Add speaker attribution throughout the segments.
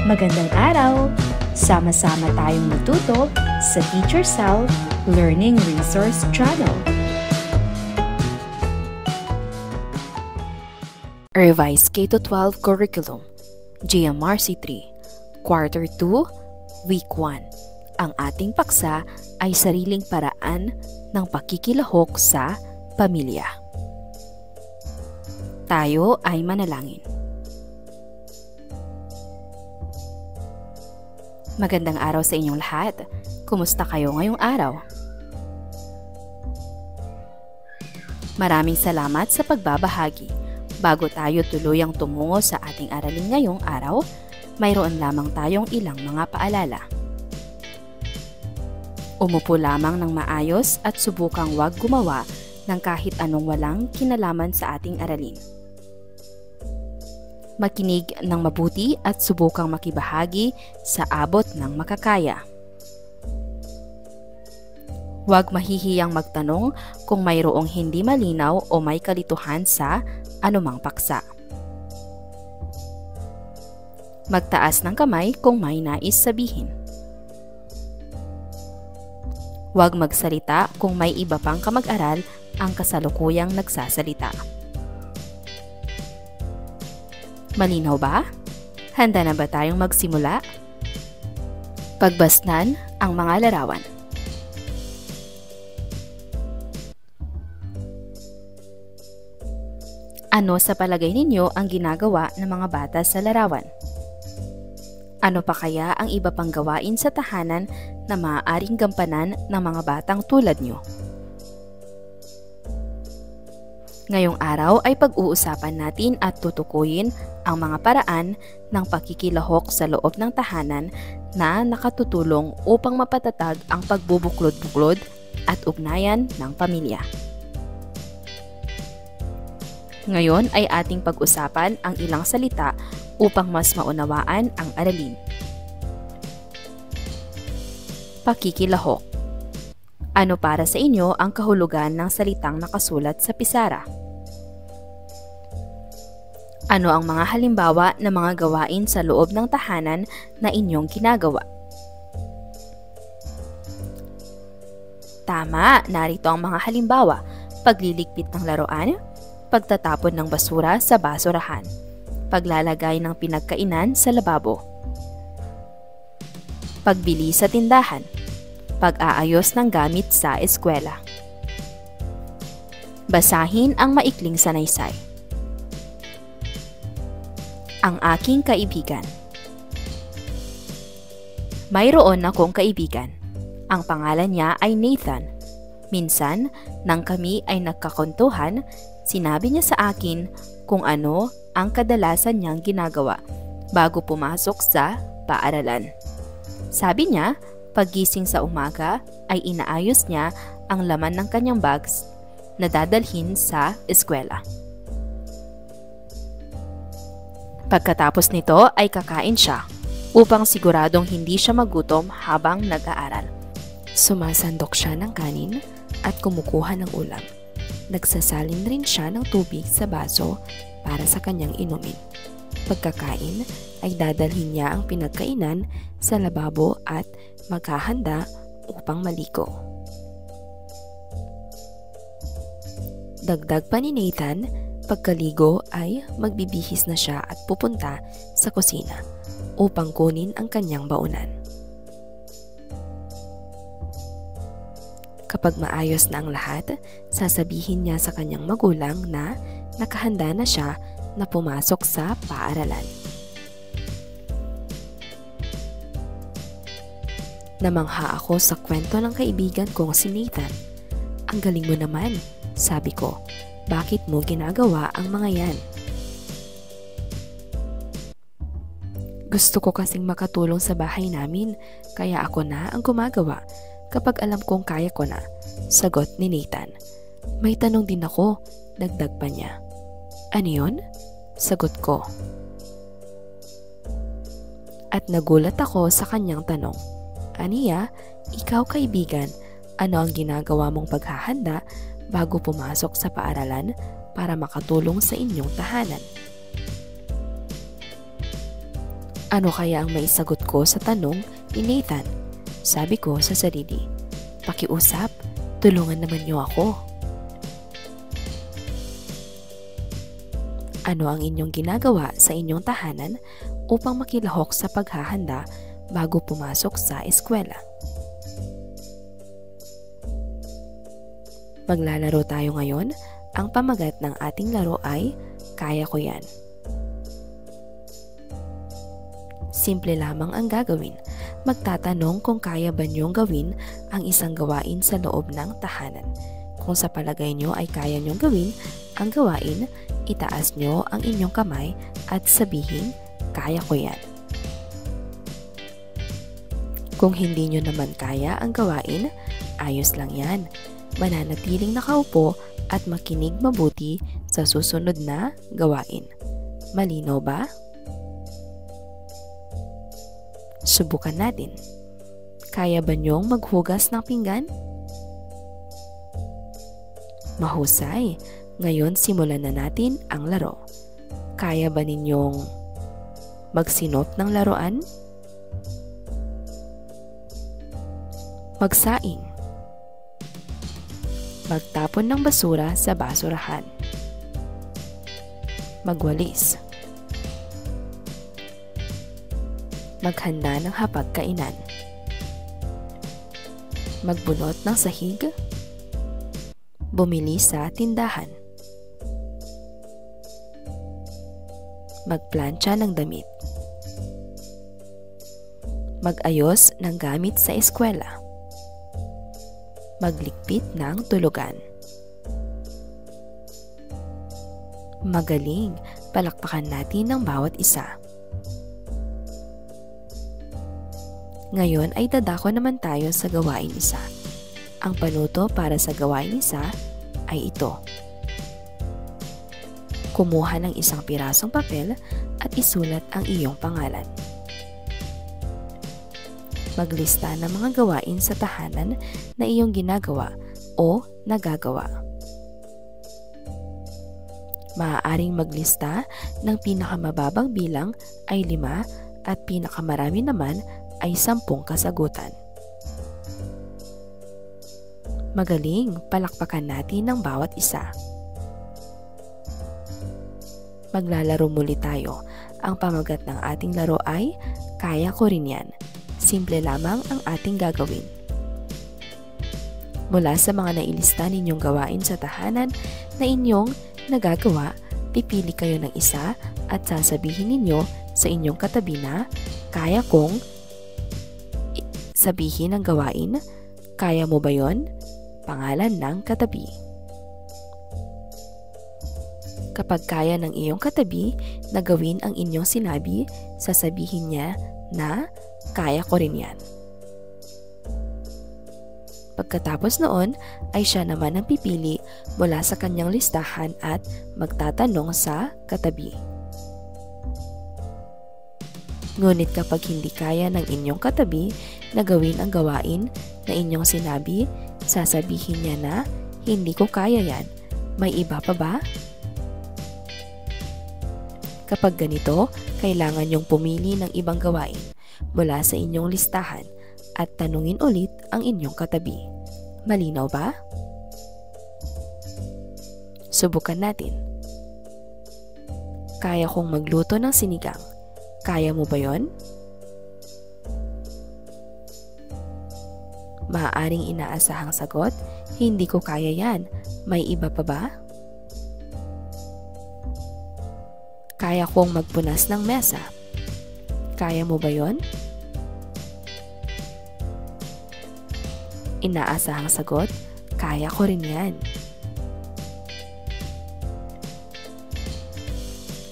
Speaker 1: Magandang araw! Sama-sama tayong matuto sa Teacher Sal Learning Resource Channel. Revised K-12 Curriculum, GMRC 3, Quarter 2, Week 1. Ang ating paksa ay sariling paraan ng pakikilahok sa pamilya. Tayo ay manalangin. Magandang araw sa inyong lahat. Kumusta kayo ngayong araw? Maraming salamat sa pagbabahagi. Bago tayo tuluyang tumungo sa ating aralin ngayong araw, mayroon lamang tayong ilang mga paalala. Umupo lamang ng maayos at subukang huwag gumawa ng kahit anong walang kinalaman sa ating aralin. Makinig ng mabuti at subukang makibahagi sa abot ng makakaya. Huwag mahihiyang magtanong kung mayroong hindi malinaw o may kalituhan sa anumang paksa. Magtaas ng kamay kung may nais sabihin. Huwag magsalita kung may iba pang kamag-aral ang kasalukuyang nagsasalita. Malinaw ba? Handa na ba tayong magsimula? Pagbasnan ang mga larawan. Ano sa palagay ninyo ang ginagawa ng mga bata sa larawan? Ano pa kaya ang iba pang gawain sa tahanan na maaaring gampanan ng mga batang tulad nyo? Ngayong araw ay pag-uusapan natin at tutukuyin ang mga paraan ng pakikilahok sa loob ng tahanan na nakatutulong upang mapatatag ang pagbubuklod-buklod at ugnayan ng pamilya. Ngayon ay ating pag-usapan ang ilang salita upang mas maunawaan ang aralin. Pakikilahok. Ano para sa inyo ang kahulugan ng salitang nakasulat sa pisara? Ano ang mga halimbawa ng mga gawain sa loob ng tahanan na inyong ginagawa? Tama, narito ang mga halimbawa: pagliligpit ng laruan, pagtatapon ng basura sa basurahan, paglalagay ng pinagkainan sa lababo, pagbili sa tindahan, pag-aayos ng gamit sa eskwela. Basahin ang maikling sanaysay. Ang aking kaibigan. Mayroon akong kaibigan. Ang pangalan niya ay Nathan. Minsan, nang kami ay nagkakuntuhan, sinabi niya sa akin kung ano ang kadalasan niyang ginagawa bago pumasok sa paaralan. Sabi niya, paggising sa umaga ay inaayos niya ang laman ng kanyang bags na dadalhin sa eskwela. Pagkatapos nito ay kakain siya upang siguradong hindi siya magutom habang nag-aaral. Sumasandok siya ng kanin at kumukuha ng ulam. Nagsasalin rin siya ng tubig sa baso para sa kanyang inumin. Pagkakain ay dadalhin niya ang pinagkainan sa lababo at maghahanda upang maligo. Dagdag pa ni Nathan, pagkaligo ay magbibihis na siya at pupunta sa kusina upang kunin ang kanyang baunan. Kapag maayos na ang lahat, sasabihin niya sa kanyang magulang na nakahanda na siya na pumasok sa paaralan. Namangha ako sa kwento ng kaibigan kong si Nathan. Ang galing mo naman, sabi ko. Bakit mo ginagawa ang mga yan? Gusto ko kasing makatulong sa bahay namin, kaya ako na ang gumagawa kapag alam kong kaya ko na, sagot ni Nathan. May tanong din ako, dagdag pa niya. Ano yun? Sagot ko. At nagulat ako sa kanyang tanong. Aniya, ikaw kaibigan, ano ang ginagawa mong paghahanda bago pumasok sa paaralan para makatulong sa inyong tahanan? Ano kaya ang maisagot ko sa tanong ni Nathan? Sabi ko sa sarili. Pakiusap, tulungan naman niyo ako. Ano ang inyong ginagawa sa inyong tahanan upang makilahok sa paghahanda bago pumasok sa eskwela? Maglalaro tayo ngayon. Ang pamagat ng ating laro ay Kaya Ko Yan. Simple lamang ang gagawin. Magtatanong kung kaya ba niyong gawin ang isang gawain sa loob ng tahanan. Kung sa palagay niyo ay kaya niyong gawin ang gawain, itaas niyo ang inyong kamay at sabihin, kaya ko yan. Kung hindi niyo naman kaya ang gawain, ayos lang yan. Mananatiling nakaupo at makinig mabuti sa susunod na gawain. Malinaw ba? Subukan natin. Kaya ba niyong maghugas ng pinggan? Mahusay. Ngayon simulan na natin ang laro. Kaya ba ninyong magsinop ng laruan? Magsaing. Magtapon ng basura sa basurahan. Magwalis. Maghanda ng hapagkainan. Magbunot ng sahig. Bumili sa tindahan. Magplantsa ng damit. Mag-ayos ng gamit sa eskwela. Magligpit ng tulugan. Magaling, palakpakan natin ang bawat isa. Ngayon ay dadako naman tayo sa gawain isa. Ang panuto para sa gawain isa ay ito. Kumuha ng isang pirasong papel at isulat ang iyong pangalan. Maglista ng mga gawain sa tahanan na iyong ginagawa o nagagawa. Maaaring maglista ng pinakamababang bilang ay 5 at pinakamarami naman ay 10 kasagutan. Magaling, palakpakan natin ng bawat isa. Maglalaro muli tayo. Ang pamagat ng ating laro ay Kaya Ko Rin Yan. Simple lamang ang ating gagawin. Mula sa mga nailista ninyong gawain sa tahanan na inyong nagagawa, pipili kayo ng isa at sasabihin ninyo sa inyong katabi na kaya kong sabihin ang gawain. Kaya mo ba yon? Pangalan ng katabi. Kapag kaya ng iyong katabi na gawin ang inyong sinabi, sasabihin niya na kaya ko rin yan. Pagkatapos noon ay siya naman ang pipili mula sa kanyang listahan at magtatanong sa katabi. Ngunit kapag hindi kaya ng inyong katabi na gawin ang gawain na inyong sinabi, sasabihin niya na hindi ko kaya yan. May iba pa ba? Kapag ganito, kailangan niyong pumili ng ibang gawain mula sa inyong listahan at tanungin ulit ang inyong katabi. Malinaw ba? Subukan natin. Kaya kong magluto ng sinigang. Kaya mo ba yon? Maaaring inaasahang sagot, hindi ko kaya yan. May iba pa ba? Kaya kong magpunas ng mesa. Kaya mo ba yon? Inaasahang sagot, kaya ko rin yan.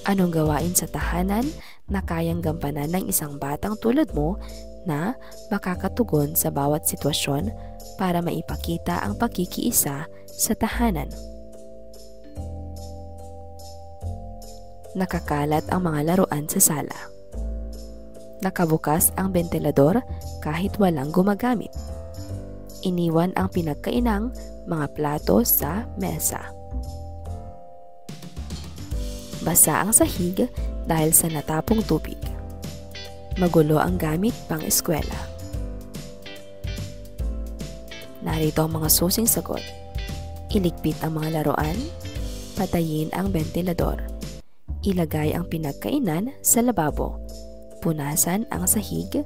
Speaker 1: Anong gawain sa tahanan na kayang gampanan ng isang batang tulad mo na makakatugon sa bawat sitwasyon para maipakita ang pagkikiisa sa tahanan? Nakakalat ang mga laruan sa sala. Nakabukas ang bentilador kahit walang gumagamit. Iniwan ang pinagkainang mga plato sa mesa. Basa ang sahig dahil sa natapong tubig. Magulo ang gamit pang-eskwela. Narito ang mga susing sagot. Iligpit ang mga laruan. Patayin ang bentilador. Ilagay ang pinagkainan sa lababo. Punasan ang sahig.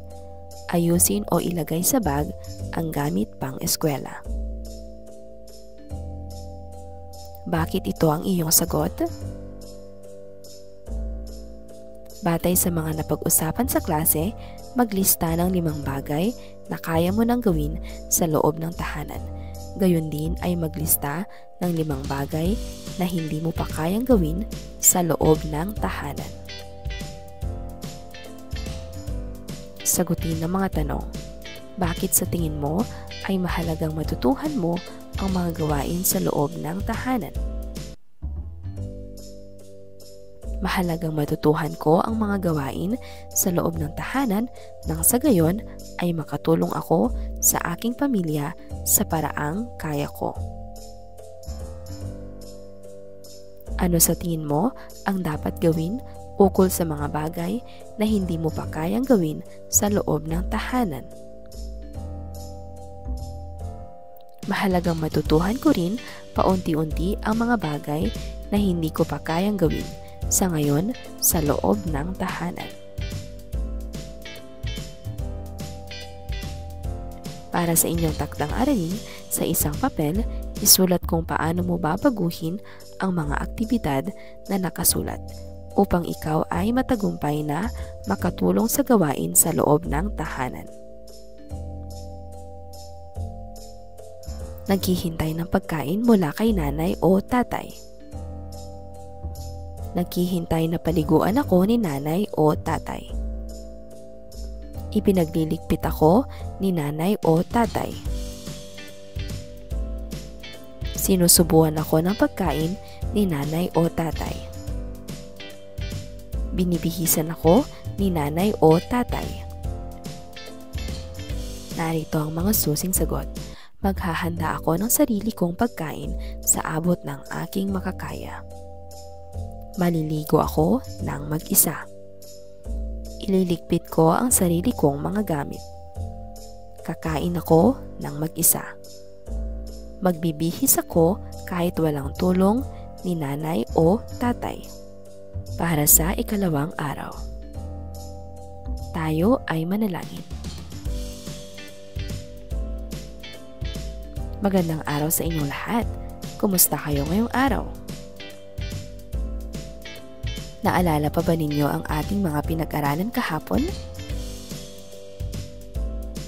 Speaker 1: Ayusin o ilagay sa bag ang gamit pang-eskwela. Bakit ito ang iyong sagot? Batay sa mga napag-usapan sa klase, maglista ng 5 bagay na kaya mo nang gawin sa loob ng tahanan. Gayon din ay maglista ng 5 bagay na hindi mo pa kayang gawin sa loob ng tahanan. Sagutin ang mga tanong. Bakit sa tingin mo ay mahalagang matutuhan mo ang mga gawain sa loob ng tahanan? Mahalagang matutuhan ko ang mga gawain sa loob ng tahanan nang sa gayon ay makatulong ako sa aking pamilya sa paraang kaya ko. Ano sa tingin mo ang dapat gawin ukol sa mga bagay na hindi mo pa kayang gawin sa loob ng tahanan? Mahalagang matutuhan ko rin paunti-unti ang mga bagay na hindi ko pa kayang gawin sa ngayon sa loob ng tahanan. Para sa inyong takdang aralin, sa isang papel, isulat kung paano mo babaguhin ang mga aktibidad na nakasulat upang ikaw ay matagumpay na makatulong sa gawain sa loob ng tahanan. Naghihintay ng pagkain mula kay nanay o tatay. Naghihintay na paliguan ako ni nanay o tatay. Ipinagliligpit ako ni nanay o tatay. Sinusubuan ako ng pagkain ni nanay o tatay. Binibihisan ako ni nanay o tatay. Narito ang mga susing sagot. Maghahanda ako ng sarili kong pagkain sa abot ng aking makakaya. Maliligo ako ng mag-isa. Ililigpit ko ang sarili kong mga gamit. Kakain ako ng mag-isa. Magbibihis ako kahit walang tulong ni nanay o tatay. Para sa ikalawang araw. Tayo ay manalangin. Magandang araw sa inyong lahat. Kumusta kayo ngayong araw? Naalala pa ba ninyo ang ating mga pinag-aralan kahapon?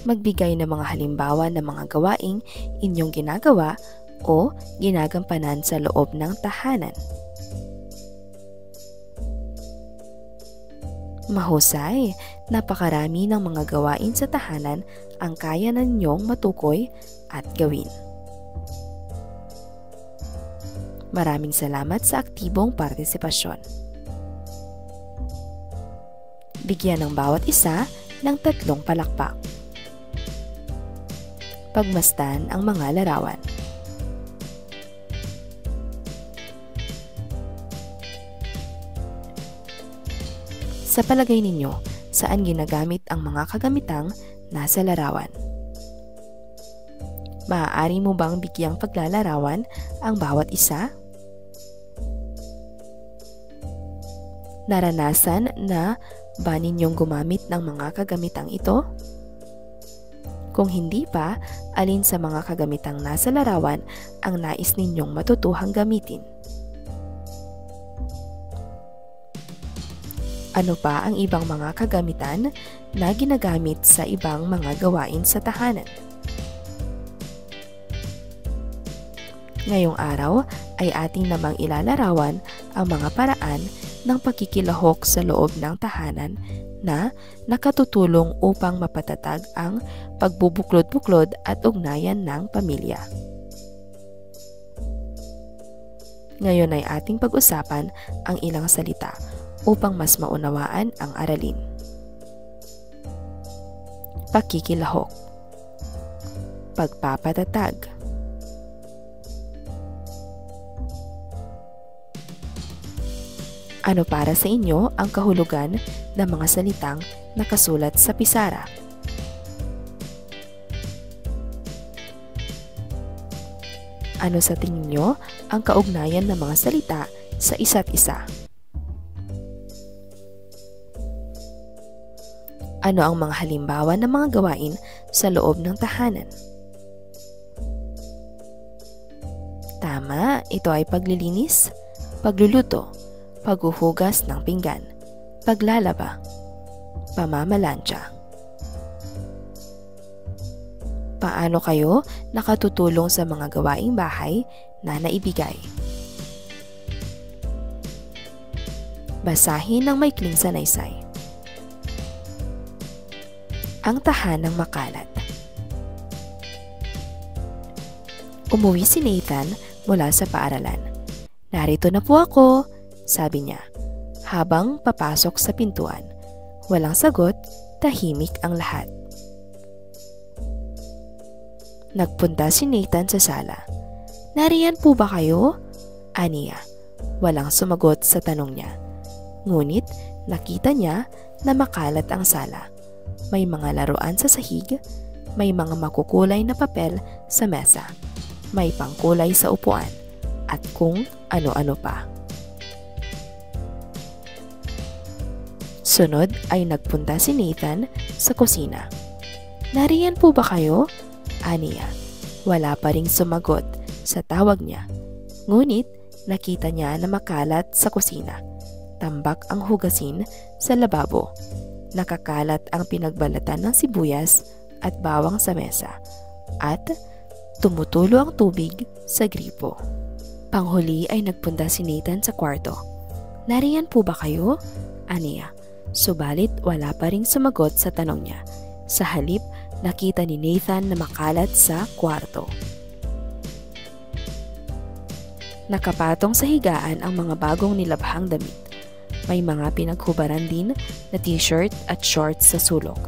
Speaker 1: Magbigay ng mga halimbawa ng mga gawaing inyong ginagawa o ginagampanan sa loob ng tahanan. Mahusay, napakarami ng mga gawain sa tahanan ang kaya ninyong matukoy at gawin. Maraming salamat sa aktibong partisipasyon. Bigyan ng bawat isa ng 3 palakpak. Pagmasdan ang mga larawan. Sa palagay ninyo, saan ginagamit ang mga kagamitang nasa larawan? Maaari mo bang bigyang paglalarawan ang bawat isa? Naranasan na ba ninyong gumamit ng mga kagamitang ito? Kung hindi pa, alin sa mga kagamitang nasa larawan ang nais ninyong matutuhang gamitin? Ano pa ang ibang mga kagamitan na ginagamit sa ibang mga gawain sa tahanan? Ngayong araw ay ating namang ilalarawan ang mga paraan ng pagkikilahok sa loob ng tahanan na nakatutulong upang mapatatag ang pagbubuklod-buklod at ugnayan ng pamilya. Ngayon ay ating pag-usapan ang ilang salita upang mas maunawaan ang aralin. Pagkikilahok. Pagpapatatag. Ano para sa inyo ang kahulugan ng mga salitang nakasulat sa pisara? Ano sa tingin nyo ang kaugnayan ng mga salita sa isa't isa? Ano ang mga halimbawa ng mga gawain sa loob ng tahanan? Tama, ito ay paglilinis, pagluluto, paghuhugas ng pinggan, paglalaba, pamamalansya. Paano kayo nakatutulong sa mga gawaing bahay na naibigay? Basahin ng maikling sanaysay. Ang tahanang makalat. Umuwi si Nathan mula sa paaralan. "Narito na po ako," sabi niya, habang papasok sa pintuan. Walang sagot, tahimik ang lahat. Nagpunta si Nathan sa sala. "Nariyan po ba kayo?" aniya. Walang sumagot sa tanong niya. Ngunit nakita niya na makalat ang sala. May mga laruan sa sahig, may mga makukulay na papel sa mesa, may pangkulay sa upuan, at kung ano-ano pa. Sunod ay nagpunta si Nathan sa kusina. "Nariyan po ba kayo?" aniya. Wala pa ring sumagot sa tawag niya. Ngunit nakita niya na makalat sa kusina. Tambak ang hugasin sa lababo. Nakakalat ang pinagbalatan ng sibuyas at bawang sa mesa. At tumutulo ang tubig sa gripo. Panghuli ay nagpunta si Nathan sa kwarto. "Nariyan po ba kayo?" aniya. Subalit wala pa ring sumagot sa tanong niya. Sa halip, nakita ni Nathan na makalat sa kwarto. Nakapatong sa higaan ang mga bagong nilabhang damit. May mga pinaghubaran din na t-shirt at shorts sa sulok,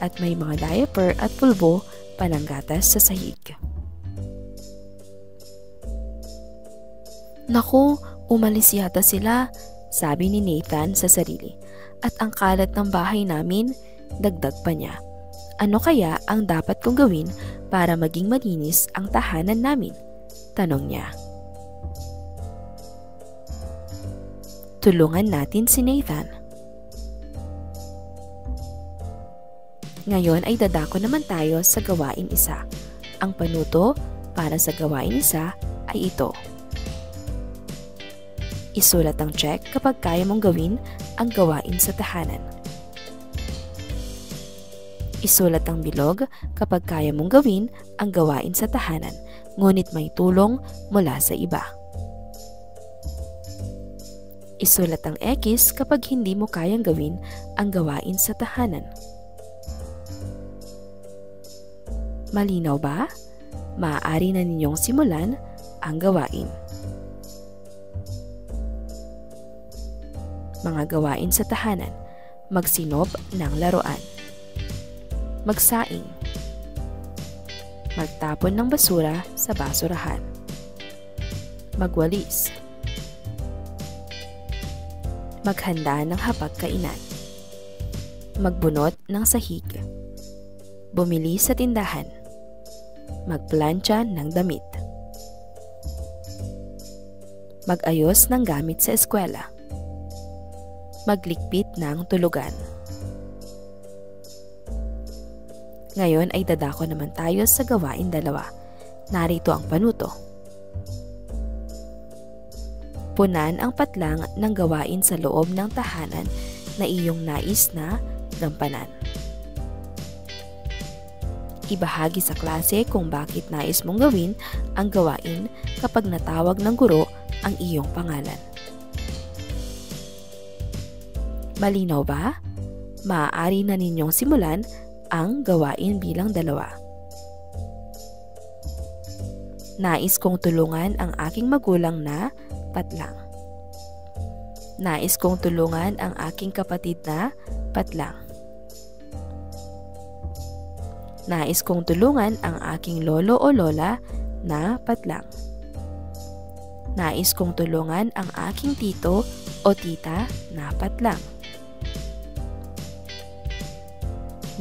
Speaker 1: at may mga diaper at pulbo pananggatas sa sahig. "Naku, umalis yata sila," sabi ni Nathan sa sarili. "At ang kalat ng bahay namin," dagdag pa niya. "Ano kaya ang dapat kong gawin para maging malinis ang tahanan namin?" tanong niya. Tulungan natin si Nathan. Ngayon ay dadako naman tayo sa gawain isa. Ang panuto para sa gawain isa ay ito. Isulat ang check kapag kaya mong gawin ang gawain sa tahanan. Isulat ang bilog kapag kaya mong gawin ang gawain sa tahanan, ngunit may tulong mula sa iba. Isulat ang X kapag hindi mo kayang gawin ang gawain sa tahanan. Malinaw ba? Maaari na ninyong simulan ang gawain. Mga gawain sa tahanan. Magsinob ng laruan. Magsaing. Magtapon ng basura sa basurahan. Magwalis. Maghanda ng hapagkainan. Magbunot ng sahig. Bumili sa tindahan. Magplantsa ng damit. Mag-ayos ng gamit sa eskwela. Maglikpit ng tulugan. Ngayon ay dadako naman tayo sa gawain dalawa. Narito ang panuto. Punan ang patlang ng gawain sa loob ng tahanan na iyong nais na gampanan. Ibahagi sa klase kung bakit nais mong gawin ang gawain kapag natawag ng guro ang iyong pangalan. Malinaw ba? Maaari na ninyong simulan ang gawain bilang dalawa. Nais kong tulungan ang aking magulang na patlang. Nais kong tulungan ang aking kapatid na patlang. Nais kong tulungan ang aking lolo o lola na patlang. Nais kong tulungan ang aking tito o o tita na patlang.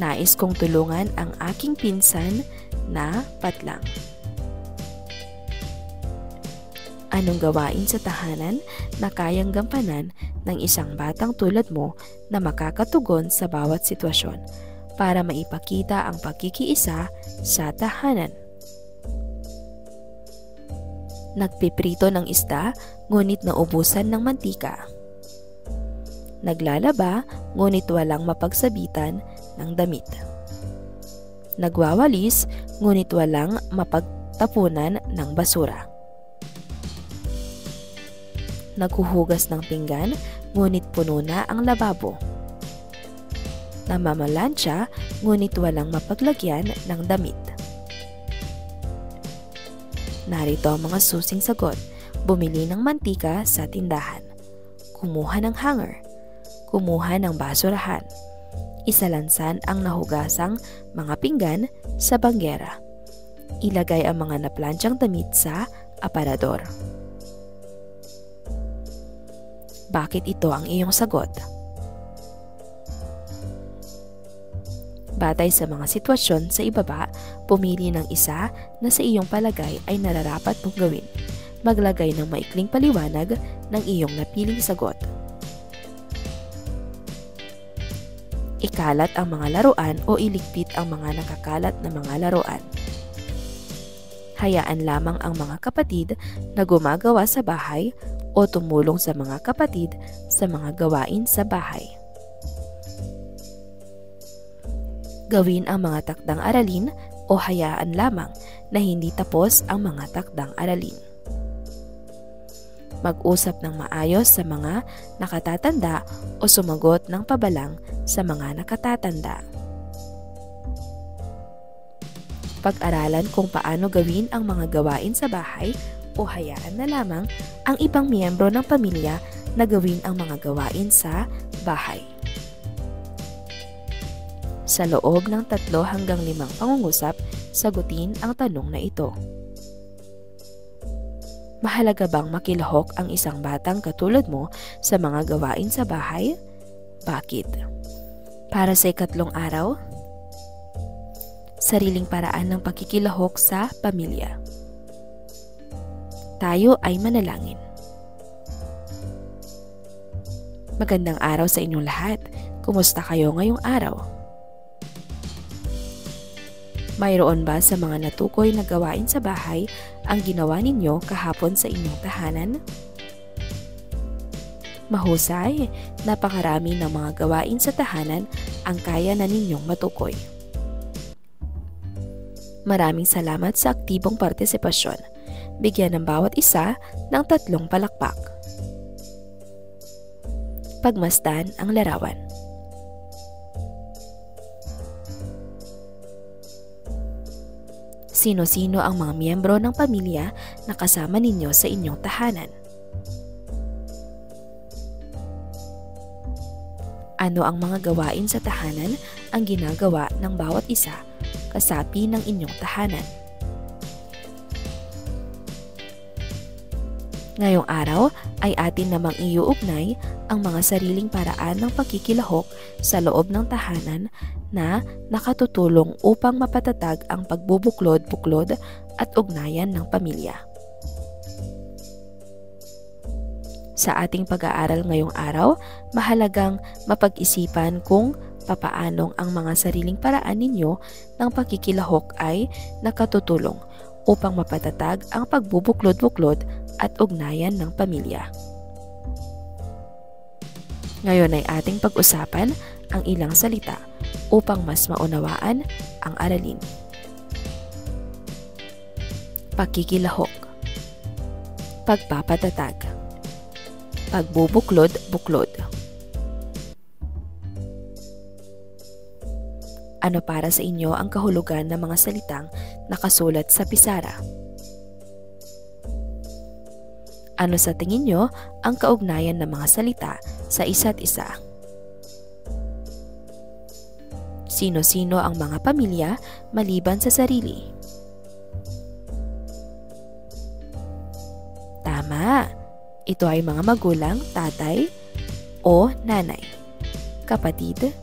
Speaker 1: Nais kong tulungan ang aking pinsan na patlang. Anong gawain sa tahanan na kayang gampanan ng isang batang tulad mo na makakatugon sa bawat sitwasyon para maipakita ang pagkikiisa sa tahanan? Nagpiprito ng isda ngunit naubusan ng mantika. Naglalaba ngunit walang mapagsabitan ng damit. Nagwawalis ngunit walang mapagtapunan ng basura. Naghuhugas ng pinggan ngunit puno na ang lababo. Namamalansya ngunit walang mapaglagyan ng damit. Narito ang mga susing sagot. Bumili ng mantika sa tindahan. Kumuha ng hanger. Kumuha ng basurahan. Isalansan ang nahugasang mga pinggan sa banggera. Ilagay ang mga naplansyang damit sa aparador. Bakit ito ang iyong sagot? Batay sa mga sitwasyon sa ibaba, pumili ng isa na sa iyong palagay ay nararapat mong gawin. Maglagay ng maikling paliwanag ng iyong napiling sagot. Ikalat ang mga laruan o iligpit ang mga nakakalat na mga laruan. Hayaan lamang ang mga kapatid na gumagawa sa bahay o tumulong sa mga kapatid sa mga gawain sa bahay. Gawin ang mga takdang aralin o hayaan lamang na hindi tapos ang mga takdang aralin. Mag-usap ng maayos sa mga nakatatanda o sumagot ng pabalang sa mga nakatatanda. Pag-aralan kung paano gawin ang mga gawain sa bahay o hayaan na lamang ang ibang miyembro ng pamilya na gawin ang mga gawain sa bahay. Sa loob ng 3 hanggang 5 pangungusap, sagutin ang tanong na ito. Mahalaga bang makilahok ang isang batang katulad mo sa mga gawain sa bahay? Bakit? Para sa 3 araw? Sariling paraan ng pagkikilahok sa pamilya. Tayo ay manalangin. Magandang araw sa inyong lahat. Kumusta kayo ngayong araw? Mayroon ba sa mga natukoy na gawain sa bahay ang ginawa ninyo kahapon sa inyong tahanan? Mahusay, napakarami ng mga gawain sa tahanan ang kaya na ninyong matukoy. Maraming salamat sa aktibong partisipasyon. Bigyan ng bawat isa ng 3 palakpak. Pagmasdan ang larawan. Sino-sino ang mga miyembro ng pamilya na kasama ninyo sa inyong tahanan? Ano ang mga gawain sa tahanan ang ginagawa ng bawat isa kasapi ng inyong tahanan? Ngayong araw ay atin namang iuugnay ang mga sariling paraan ng pagkikilahok sa loob ng tahanan na nakatutulong upang mapatatag ang pagbubuklod-buklod at ugnayan ng pamilya. Sa ating pag-aaral ngayong araw, mahalagang mapag-isipan kung papaanong ang mga sariling paraan ninyo ng pagkikilahok ay nakatutulong upang mapatatag ang pagbubuklod-buklod at ugnayan ng pamilya. Ngayon ay ating pag-usapan ang ilang salita upang mas maunawaan ang aralin. Pagkikilahok, pagpapatatag, pagbubuklod-buklod. Ano para sa inyo ang kahulugan ng mga salitang nakasulat sa pisara? Ano sa tingin nyo ang kaugnayan ng mga salita sa isa't isa? Sino-sino ang mga pamilya maliban sa sarili? Tama! Ito ay mga magulang, tatay o nanay, kapatid,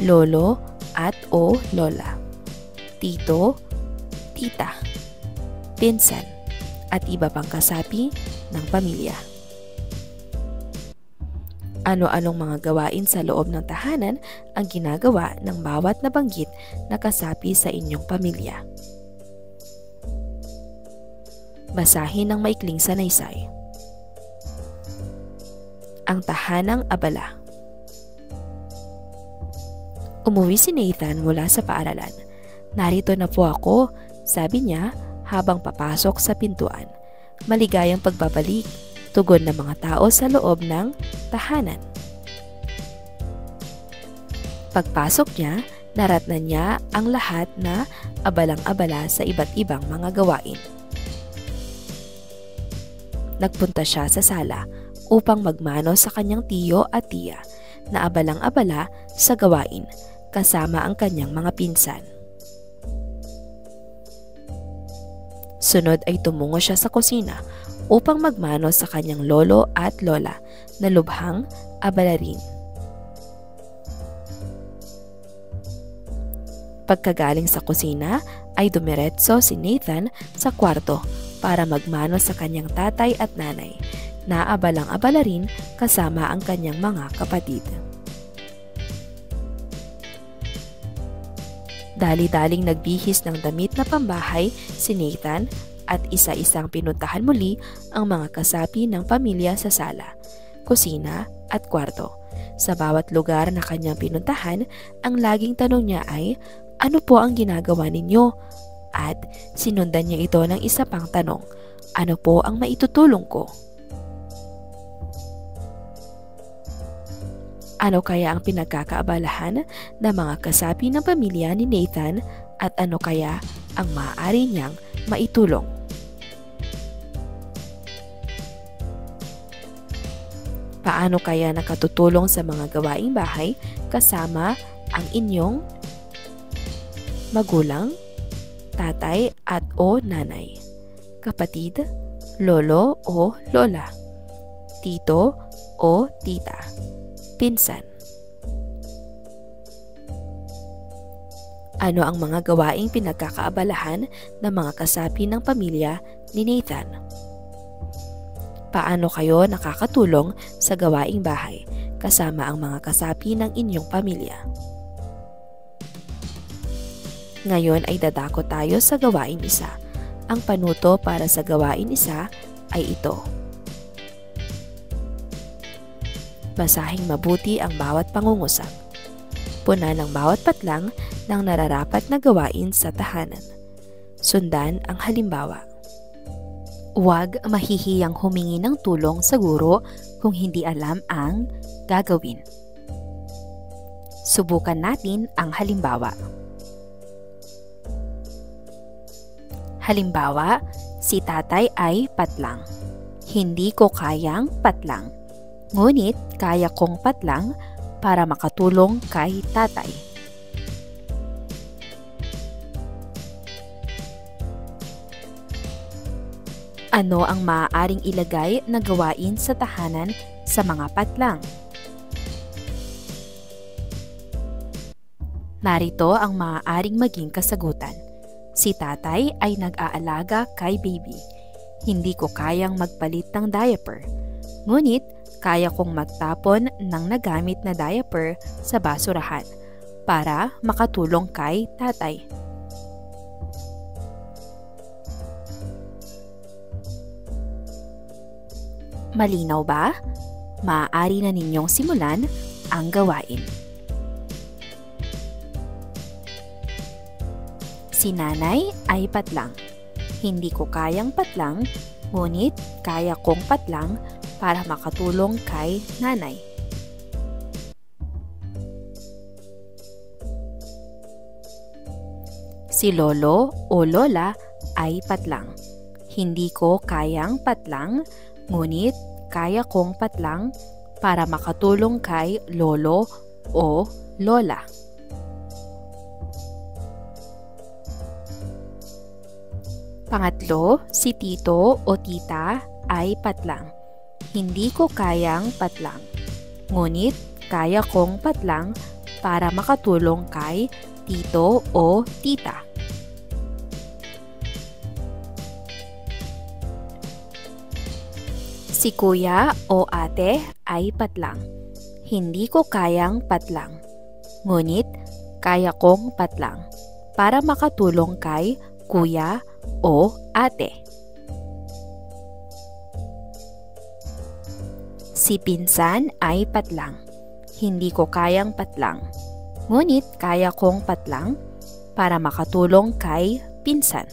Speaker 1: lolo at o lola, tito, tita, pinsan, at iba pang kasapi ng pamilya. Ano-anong mga gawain sa loob ng tahanan ang ginagawa ng bawat nabanggit na kasapi sa inyong pamilya? Basahin ng maikling sanaysay. Ang tahanang abala. Umuwi si Nathan mula sa paaralan. Narito na po ako, sabi niya habang papasok sa pintuan. Maligayang pagbabalik, tugon ng mga tao sa loob ng tahanan. Pagpasok niya, naratnan niya ang lahat na abalang-abala sa iba't ibang mga gawain. Nagpunta siya sa sala upang magmano sa kanyang tiyo at tiya na abalang-abala sa gawain kasama ang kanyang mga pinsan. Sunod ay tumungo siya sa kusina upang magmano sa kanyang lolo at lola na lubhang abala rin. Pagkagaling sa kusina ay dumiretso si Nathan sa kwarto para magmano sa kanyang tatay at nanay na abalang-abala rin kasama ang kanyang mga kapatid. Dali-daling nagbihis ng damit na pambahay si Nathan at isa-isang pinuntahan muli ang mga kasapi ng pamilya sa sala, kusina at kwarto. Sa bawat lugar na kanyang pinuntahan, ang laging tanong niya ay, "Ano po ang ginagawa ninyo?" At sinundan niya ito ng isa pang tanong, "Ano po ang maitutulong ko?" Ano kaya ang pinagkakaabalahan ng mga kasapi ng pamilya ni Nathan at ano kaya ang maaari niyang maitulong? Paano kaya nakatutulong sa mga gawaing bahay kasama ang inyong magulang, tatay at o nanay, kapatid, lolo o lola, tito o tita, pinsan? Ano ang mga gawaing pinagkakaabalahan ng mga kasapi ng pamilya ni Nathan? Paano kayo nakakatulong sa gawaing bahay kasama ang mga kasapi ng inyong pamilya? Ngayon ay dadako tayo sa gawain isa. Ang panuto para sa gawain isa ay ito. Basahing mabuti ang bawat pangungusap. Puna ng bawat patlang ng nararapat na gawain sa tahanan. Sundan ang halimbawa. Huwag mahihiyang humingi ng tulong sa guro kung hindi alam ang gagawin. Subukan natin ang halimbawa. Halimbawa, si tatay ay patlang. Hindi ko kayang patlang. Ngunit kaya kong patlang para makatulong kay tatay. Ano ang maaaring ilagay na gawain sa tahanan sa mga patlang? Narito ang maaaring maging kasagutan. Si tatay ay nag-aalaga kay baby. Hindi ko kayang magpalit ng diaper. Ngunit kaya kong magtapon ng nagamit na diaper sa basurahan para makatulong kay tatay. Malinaw ba? Maaari na ninyong simulan ang gawain. Si nanay ay patlang. Hindi ko kayang patlang, ngunit kaya kong patlang para makatulong kay nanay. Si lolo o lola ay patlang. Hindi ko kayang patlang, ngunit kaya kong patlang para makatulong kay lolo o lola. Pangatlo, si tito o tita ay patlang. Hindi ko kayang patlang. Ngunit kaya kong patlang para makatulong kay tito o tita. Si kuya o ate ay patlang. Hindi ko kayang patlang. Ngunit kaya kong patlang para makatulong kay kuya o ate. Si pinsan ay patlang. Hindi ko kayang patlang. Ngunit kaya kong patlang para makatulong kay pinsan.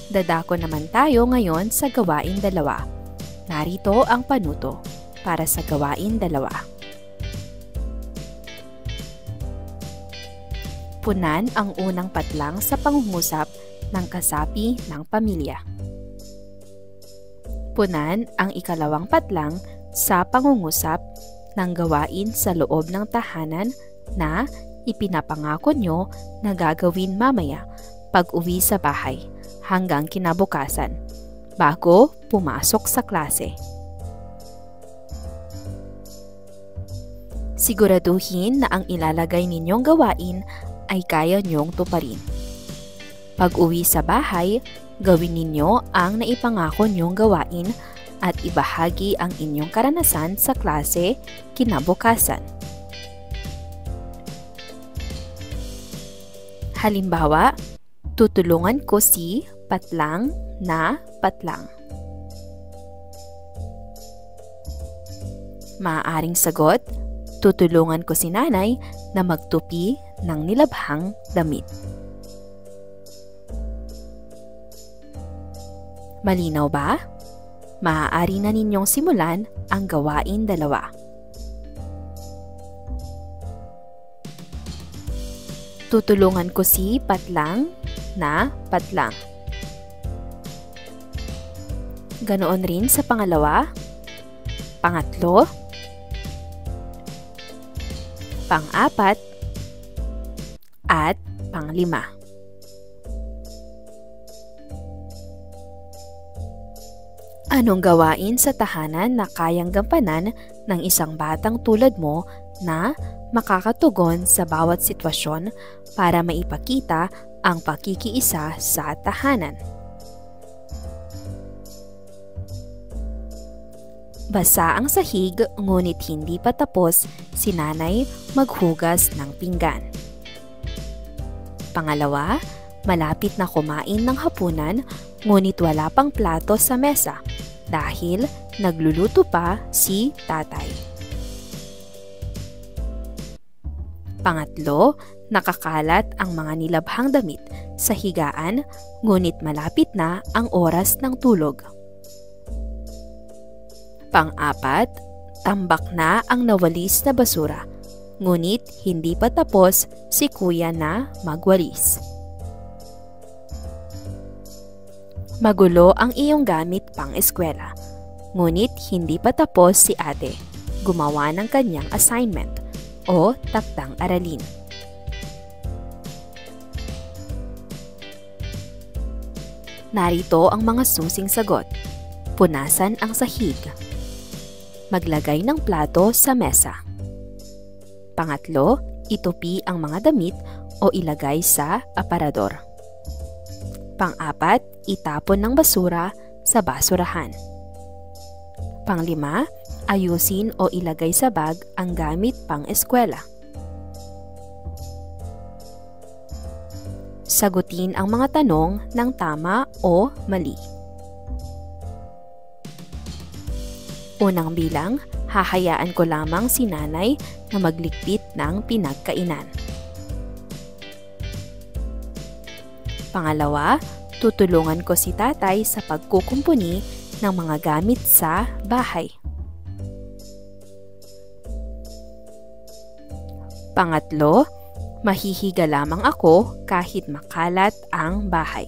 Speaker 1: Dadako naman tayo ngayon sa gawain 2. Narito ang panuto para sa gawain 2. Punan ang unang patlang sa pangungusap ng kasapi ng pamilya. Punan ang ikalawang patlang sa pangungusap ng gawain sa loob ng tahanan na ipinapangako nyo na gagawin mamaya pag-uwi sa bahay hanggang kinabukasan bago pumasok sa klase. Siguraduhin na ang ilalagay ninyong gawain ay kaya nyong tuparin. Pag-uwi sa bahay, gawin ninyo ang naipangako nyong gawain at ibahagi ang inyong karanasan sa klase kinabukasan. Halimbawa, tutulungan ko si patlang na patlang. Maaaring sagot, tutulungan ko si nanay na magtupi ng nilabhang damit. Malinaw ba? Maaari na ninyong simulan ang gawain 2. Tutulungan ko si patlang na patlang. Ganoon rin sa pangalawa, pangatlo, pang-4, at pang-5. Anong gawain sa tahanan na kayang gampanan ng isang batang tulad mo na makakatugon sa bawat sitwasyon para maipakita ang pakikiisa sa tahanan? Basa ang sahig ngunit hindi pa tapos si nanay maghugas ng pinggan. Pangalawa, malapit na kumain ng hapunan ngunit wala pang plato sa mesa dahil nagluluto pa si tatay. Pangatlo, nakakalat ang mga nilabhang damit sa higaan ngunit malapit na ang oras ng tulog. Pang-4, tambak na ang nawalis na basura, ngunit hindi pa tapos si kuya na magwalis. Magulo ang iyong gamit pang-eskwela, ngunit hindi pa tapos si ate gumawa ng kanyang assignment o taktang aralin. Narito ang mga susing sagot. Punasan ang sahig. Maglagay ng plato sa mesa. Pangatlo, itupi ang mga damit o ilagay sa aparador. Pang-4, itapon ng basura sa basurahan. Pang-5, ayusin o ilagay sa bag ang gamit pang-eskwela. Sagutin ang mga tanong ng tama o mali. Unang bilang, hahayaan ko lamang si nanay na magligpit ng pinagkainan. Pangalawa, tutulungan ko si tatay sa pagkukumpuni ng mga gamit sa bahay. Pangatlo, mahihiga lamang ako kahit makalat ang bahay.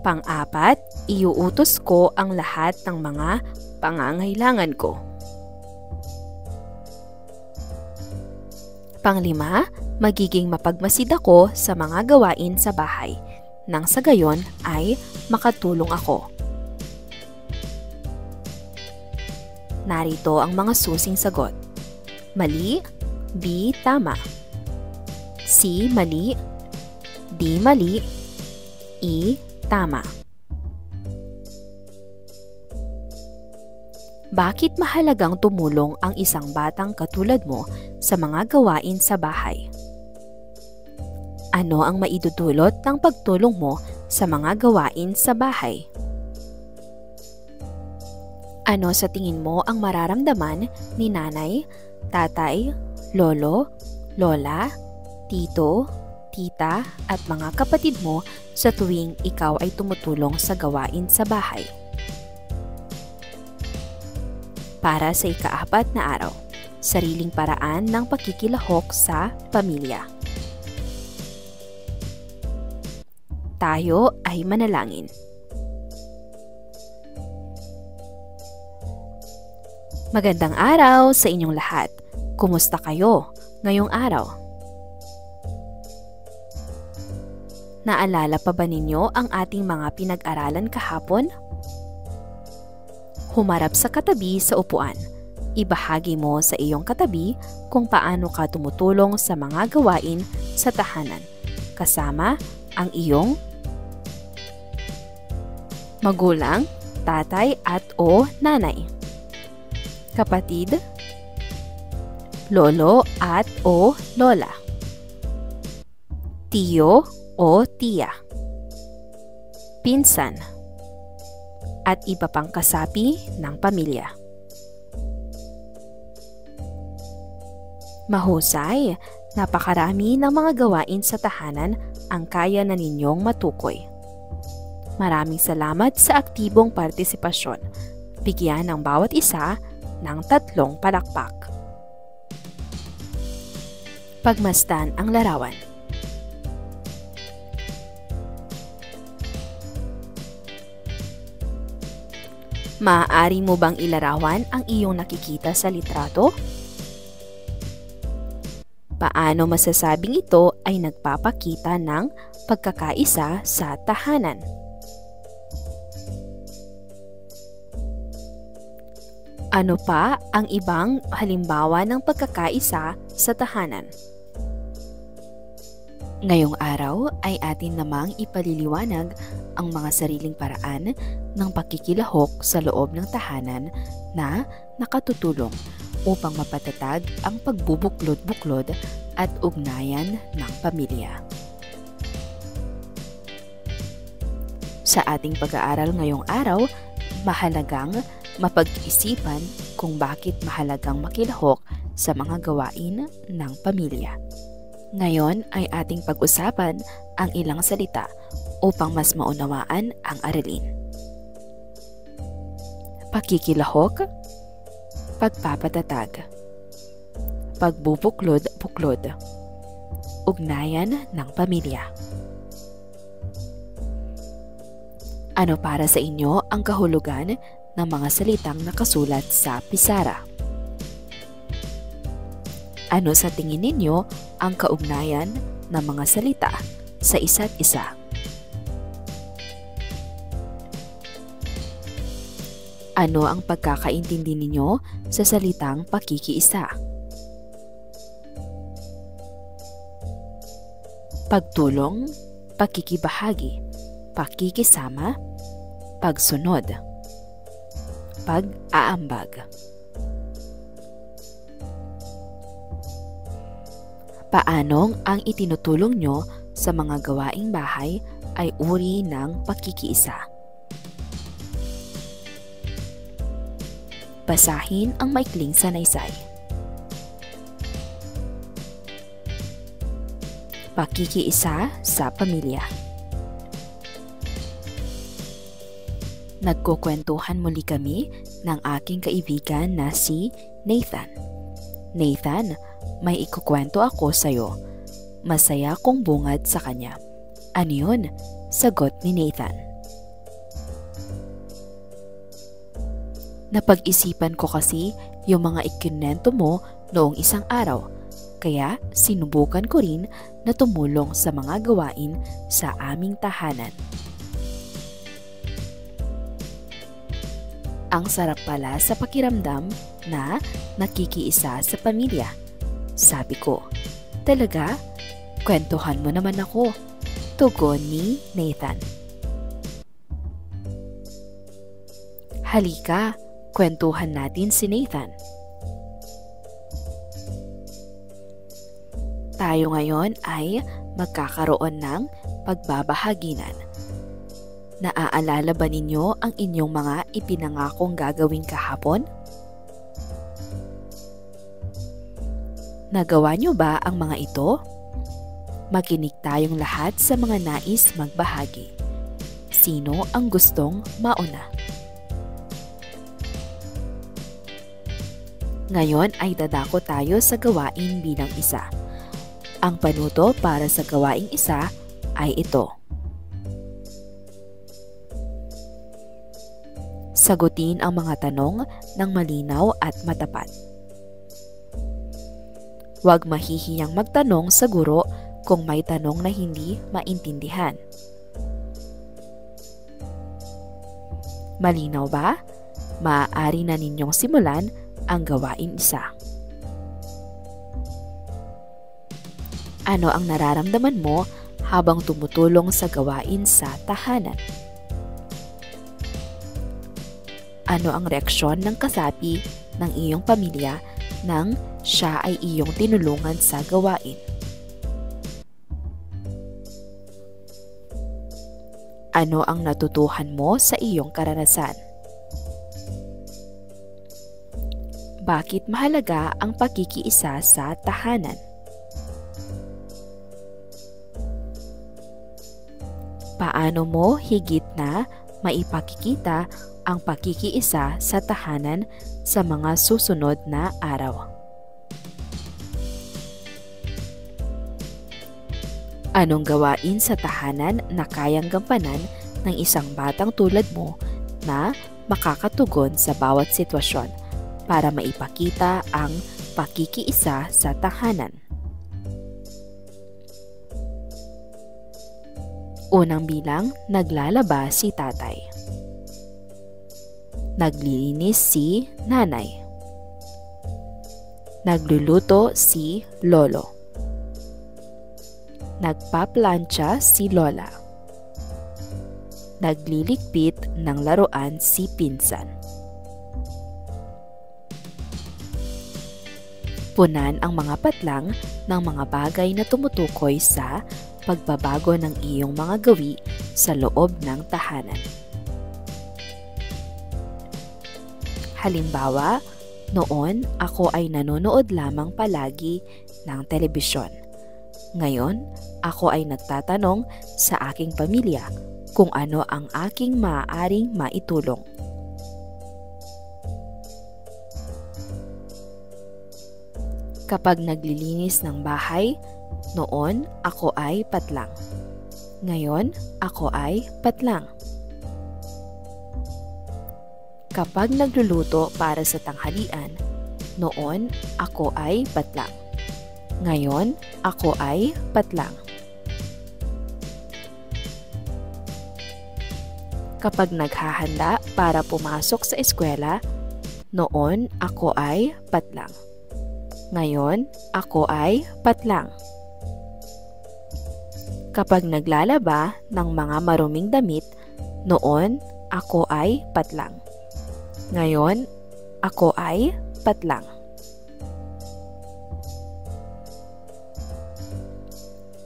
Speaker 1: Pang-4, iuutos ko ang lahat ng mga pangangailangan ko. Pang-5, magiging mapagmasid ako sa mga gawain sa bahay nang sa gayon ay makatulong ako. Narito ang mga susing sagot. Mali, B. Tama, C. Mali, D. Mali, E. Tama. Bakit mahalagang tumulong ang isang batang katulad mo sa mga gawain sa bahay? Ano ang maidudulot ng pagtulong mo sa mga gawain sa bahay? Ano sa tingin mo ang mararamdaman ni nanay, tatay, lolo, lola, tito, tita at mga kapatid mo sa tuwing ikaw ay tumutulong sa gawain sa bahay? Para sa ika-4 na araw, sariling paraan ng pakikilahok sa pamilya. Tayo ay manalangin. Magandang araw sa inyong lahat. Kumusta kayo ngayong araw? Naalala pa ba ninyo ang ating mga pinag-aralan kahapon? Humarap sa katabi sa upuan. Ibahagi mo sa iyong katabi kung paano ka tumutulong sa mga gawain sa tahanan, kasama ang iyong magulang, tatay at o nanay, kapatid, lolo at o lola, tiyo o tiya, pinsan, at iba pang kasapi ng pamilya. Mahusay, napakarami ng mga gawain sa tahanan ang kaya na ninyong matukoy. Maraming salamat sa aktibong partisipasyon. Bigyan ng bawat isa ng 3 palakpak. Pagmasdan ang larawan. Maaari mo bang ilarawan ang iyong nakikita sa litrato? Paano masasabing ito ay nagpapakita ng pagkakaisa sa tahanan? Ano pa ang ibang halimbawa ng pagkakaisa sa tahanan? Ngayong araw ay atin namang ipaliliwanag ang mga sariling paraan ng pakikilahok sa loob ng tahanan na nakatutulong upang mapatatag ang pagbubuklod-buklod at ugnayan ng pamilya. Sa ating pag-aaral ngayong araw, mahalagang mapag-isipan kung bakit mahalagang makilahok sa mga gawain ng pamilya. Ngayon ay ating pag-usapan ang ilang salita upang mas maunawaan ang aralin. Pakikilahok, pagpapatatag, pagbubuklod-buklod, ugnayan ng pamilya. Ano para sa inyo ang kahulugan ng mga salitang nakasulat sa pisara? Ano sa tingin ninyo ang kaugnayan ng mga salita sa isa't isa? Ano ang pagkakaintindi ninyo sa salitang pakikiisa? Pagtulong, pakikibahagi, pakikisama, pagsunod, pag-aambag. Paanong ang itinutulong nyo sa mga gawaing bahay ay uri ng pakikiisa? Basahin ang maikling sanaysay. Pakikiisa sa pamilya. Nagkukwentuhan muli kami ng aking kaibigan na si Nathan. Nathan, may ikukwento ako sa'yo. Masaya kong bungad sa kanya. Ano yun? Sagot ni Nathan. Napag-isipan ko kasi yung mga ikinento mo noong isang araw. Kaya sinubukan ko rin na tumulong sa mga gawain sa aming tahanan. Ang sarap pala sa pakiramdam na nakikiisa sa pamilya. Sabi ko, talaga? Kwentuhan mo naman ako. Tugon ni Nathan. Halika, kwentuhan natin si Nathan. Tayo ngayon ay magkakaroon ng pagbabahaginan. Naaalala ba ninyo ang inyong mga ipinangakong gagawin kahapon? Nagawa nyo ba ang mga ito? Makinig tayong lahat sa mga nais magbahagi. Sino ang gustong mauna? Ngayon ay dadako tayo sa gawain bilang isa. Ang panuto para sa gawaing isa ay ito. Sagutin ang mga tanong ng malinaw at matapat. Huwag mahihiyang magtanong sa guro kung may tanong na hindi maintindihan. Malinaw ba? Maaari na ninyong simulan ang gawain isa. Ano ang nararamdaman mo habang tumutulong sa gawain sa tahanan? Ano ang reaksyon ng kasapi ng iyong pamilya nang siya ay iyong tinulungan sa gawain? Ano ang natutuhan mo sa iyong karanasan? Bakit mahalaga ang pagkikiisa sa tahanan? Paano mo higit na maipakikita ang pagkikiisa sa tahanan sa mga susunod na araw? Anong gawain sa tahanan na kayang gampanan ng isang batang tulad mo na makakatugon sa bawat sitwasyon para maipakita ang pagkikiisa sa tahanan? Unang bilang, naglalaba si tatay. Naglilinis si nanay. Nagluluto si lolo. Nagpaplantsa si lola. Nagliligpit ng laruan si pinsan. Punan ang mga patlang ng mga bagay na tumutukoy sa pagbabago ng iyong mga gawi sa loob ng tahanan. Halimbawa, noon ako ay nanonood lamang palagi ng telebisyon. Ngayon, ako ay nagtatanong sa aking pamilya kung ano ang aking maaaring maitulong. Kapag naglilinis ng bahay, noon ako ay patlang. Ngayon, ako ay patlang. Kapag nagluluto para sa tanghalian, noon ako ay patlang. Ngayon, ako ay patlang. Kapag naghahanda para pumasok sa eskwela, noon ako ay patlang. Ngayon, ako ay patlang. Kapag naglalaba ng mga maruming damit, noon ako ay patlang. Ngayon, ako ay patlang.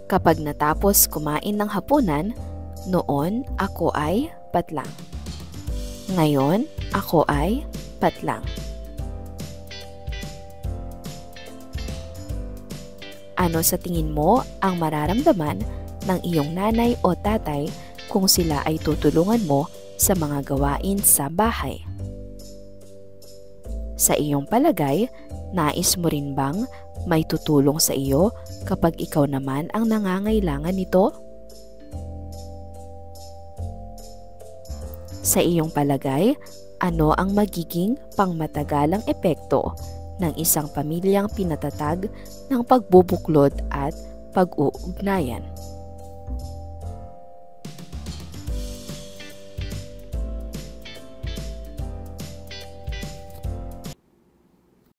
Speaker 1: Kapag natapos kumain ng hapunan, noon ako ay patlang. Ngayon, ako ay patlang. Ano sa tingin mo ang mararamdaman ng iyong nanay o tatay kung sila ay tutulungan mo sa mga gawain sa bahay? Sa iyong palagay, nais mo rin bang may tutulong sa iyo kapag ikaw naman ang nangangailangan nito? Sa iyong palagay, ano ang magiging pangmatagalang epekto ng isang pamilyang pinatatag ng pagbubuklod at pag-uugnayan.